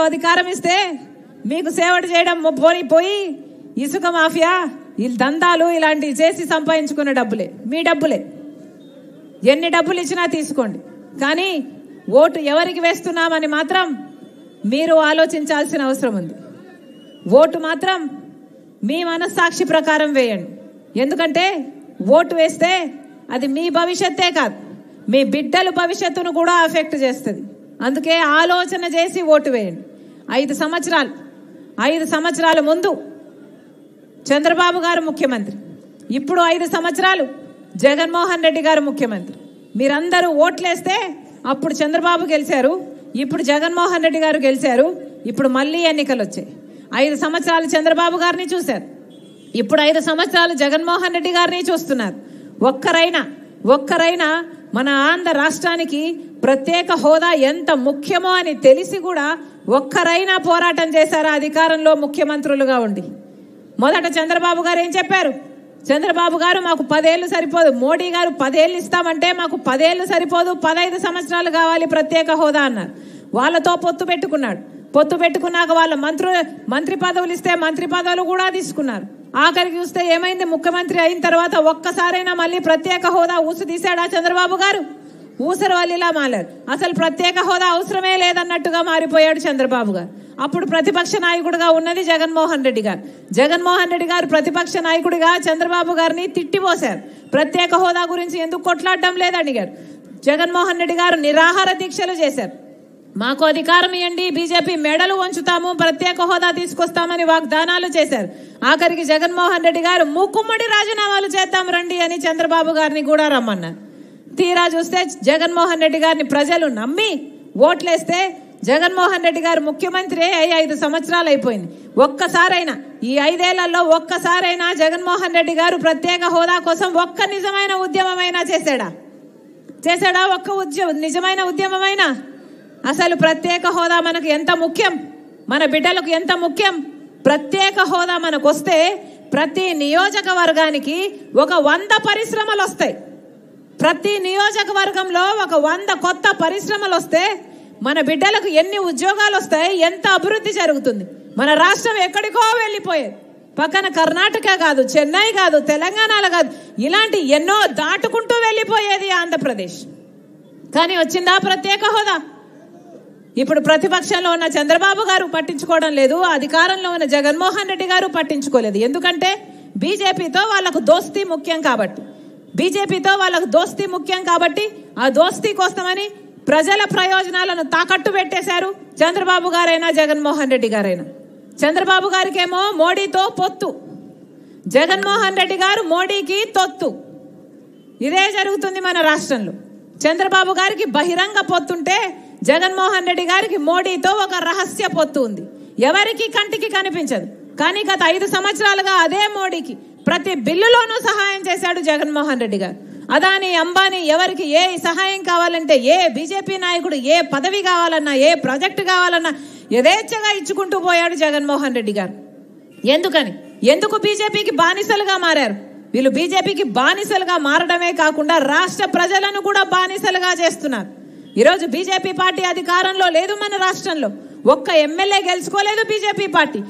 అధికారం ఇస్తే మీకు సేవట చేయడం పోయి ఇసుక మాఫియా వీళ్ళు దందాలు ఇలాంటివి చేసి సంపాదించుకున్న డబ్బులే, మీ డబ్బులే. ఎన్ని డబ్బులు ఇచ్చినా తీసుకోండి, కానీ ఓటు ఎవరికి వేస్తున్నామని మాత్రం మీరు ఆలోచించాల్సిన అవసరం ఉంది. ఓటు మాత్రం మీ మనస్సాక్షి ప్రకారం వేయండి. ఎందుకంటే ఓటు వేస్తే అది మీ భవిష్యత్తే కాదు, మీ బిడ్డల భవిష్యత్తును కూడా అఫెక్ట్ చేస్తుంది. అందుకే ఆలోచన చేసి ఓటు వేయండి. 5 సంవత్సరాల ముందు చంద్రబాబు గారు ముఖ్యమంత్రి, ఇప్పుడు 5 సంవత్సరాలు జగన్మోహన్ రెడ్డి గారు ముఖ్యమంత్రి. మీరందరూ ఓట్లేస్తే అప్పుడు చంద్రబాబు గెలిచారు, ఇప్పుడు జగన్మోహన్ రెడ్డి గారు గెలిచారు. ఇప్పుడు మళ్ళీ ఎన్నికలు వచ్చాయి. 5 సంవత్సరాలు చంద్రబాబు గారిని చూశారు, ఇప్పుడు 5 సంవత్సరాలు జగన్మోహన్ రెడ్డి గారిని చూస్తున్నారు. ఒక్కరైనా మన ఆంధ్ర రాష్ట్రానికి ప్రత్యేక హోదా ఎంత ముఖ్యమో అని తెలిసి కూడా ఒక్కరైనా పోరాటం చేశారా అధికారంలో ముఖ్యమంత్రులుగా ఉండి? మొదట చంద్రబాబు గారు ఏం చెప్పారు? చంద్రబాబు గారు మాకు 10 ఏళ్ళు సరిపోదు, మోడీ గారు 10 ఏళ్ళు ఇస్తామంటే మాకు 10 ఏళ్ళు సరిపోదు, 15 సంవత్సరాలు కావాలి ప్రత్యేక హోదా అన్నారు. వాళ్ళతో పొత్తు పెట్టుకున్నాక వాళ్ళ మంత్రి పదవులు ఇస్తే మంత్రి పదవులు కూడా తీసుకున్నారు. ఆఖరికి చూస్తే ఏమైంది? ముఖ్యమంత్రి అయిన తర్వాత ఒక్కసారైనా మళ్ళీ ప్రత్యేక హోదా ఊసు తీశాడా చంద్రబాబు గారు? ఊసరు వల్లిలా మారారు. అసలు ప్రత్యేక హోదా అవసరమే లేదన్నట్టుగా మారిపోయాడు చంద్రబాబు గారు. అప్పుడు ప్రతిపక్ష నాయకుడిగా ఉన్నది జగన్మోహన్ రెడ్డి గారు ప్రతిపక్ష నాయకుడిగా చంద్రబాబు గారిని తిట్టిపోశారు. ప్రత్యేక హోదా గురించి ఎందుకు కొట్లాడడం లేదని అడిగారు. జగన్మోహన్ రెడ్డి గారు నిరాహార దీక్షలు చేశారు. మాకు అధికారం ఇవ్వండి, బీజేపీ మెడలు వంచుతాము, ప్రత్యేక హోదా తీసుకొస్తామని వాగ్దానాలు చేశారు. ఆఖరికి జగన్మోహన్ రెడ్డి గారు మూకుమ్మడి రాజీనామాలు చేద్దాం రండి అని చంద్రబాబు గారిని కూడా రమ్మన్నారు. తీరా చూస్తే జగన్మోహన్ రెడ్డి గారిని ప్రజలు నమ్మి ఓట్లేస్తే జగన్మోహన్ రెడ్డి గారు ముఖ్యమంత్రి అయ్యి 5 సంవత్సరాలు అయిపోయింది. ఒక్కసారైనా ఈ 5 ఏళ్లలో ఒక్కసారైనా జగన్మోహన్ రెడ్డి గారు ప్రత్యేక హోదా కోసం ఒక్క నిజమైన ఉద్యమమైనా చేశాడా? నిజమైన ఉద్యమమైనా? అసలు ప్రత్యేక హోదా మనకు ఎంత ముఖ్యం, మన బిడ్డలకు ఎంత ముఖ్యం? ప్రత్యేక హోదా మనకు వస్తే ప్రతి నియోజకవర్గానికి ఒక 100 పరిశ్రమలు వస్తాయి. ప్రతి నియోజకవర్గంలో ఒక 100 కొత్త పరిశ్రమలు వస్తే మన బిడ్డలకు ఎన్ని ఉద్యోగాలు వస్తాయి, ఎంత అభివృద్ధి జరుగుతుంది. మన రాష్ట్రం ఎక్కడికో వెళ్ళిపోయేది. పక్కన కర్ణాటక కాదు, చెన్నై కాదు, తెలంగాణలో కాదు, ఇలాంటి ఎన్నో దాటుకుంటూ వెళ్ళిపోయేది ఆంధ్రప్రదేశ్. కానీ వచ్చిందా ప్రత్యేక హోదా? ఇప్పుడు ప్రతిపక్షంలో ఉన్న చంద్రబాబు గారు పట్టించుకోవడం లేదు, అధికారంలో ఉన్న జగన్మోహన్ రెడ్డి గారు పట్టించుకోలేదు. ఎందుకంటే బీజేపీతో వాళ్ళకు దోస్తీ ముఖ్యం కాబట్టి ఆ దోస్తీ కోసమని ప్రజల ప్రయోజనాలను తాకట్టు పెట్టేశారు చంద్రబాబు గారైనా జగన్మోహన్ రెడ్డి గారైనా. చంద్రబాబు గారికేమో మోడీతో పొత్తు, జగన్మోహన్ రెడ్డి గారు మోడీకి తొత్తు. ఇదే జరుగుతుంది మన రాష్ట్రంలో. చంద్రబాబు గారికి బహిరంగ పొత్తుంటే జగన్మోహన్ రెడ్డి గారికి మోడీతో ఒక రహస్య పొత్తు ఉంది. ఎవరికి కంటికి కనిపించదు, కానీ గత 5 సంవత్సరాలుగా అదే మోడీకి ప్రతి బిల్లులోనూ సహాయం చేశాడు జగన్మోహన్ రెడ్డి గారు. అదాని, అంబానీ ఎవరికి ఏ సహాయం కావాలంటే, ఏ బీజేపీ నాయకుడు ఏ పదవి కావాలన్నా, ఏ ప్రాజెక్టు కావాలన్నా యథేచ్ఛగా ఇచ్చుకుంటూ పోయాడు జగన్మోహన్ రెడ్డి గారు. ఎందుకు బీజేపీకి బానిసలుగా మారారు? వీళ్ళు బీజేపీకి బానిసలుగా మారడమే కాకుండా రాష్ట్ర ప్రజలను కూడా బానిసలుగా చేస్తున్నారు. ఈరోజు బీజేపీ పార్టీ అధికారంలో లేదు మన రాష్ట్రంలో. ఒక్క ఎమ్మెల్యే గెలుచుకోలేదు బీజేపీ పార్టీ.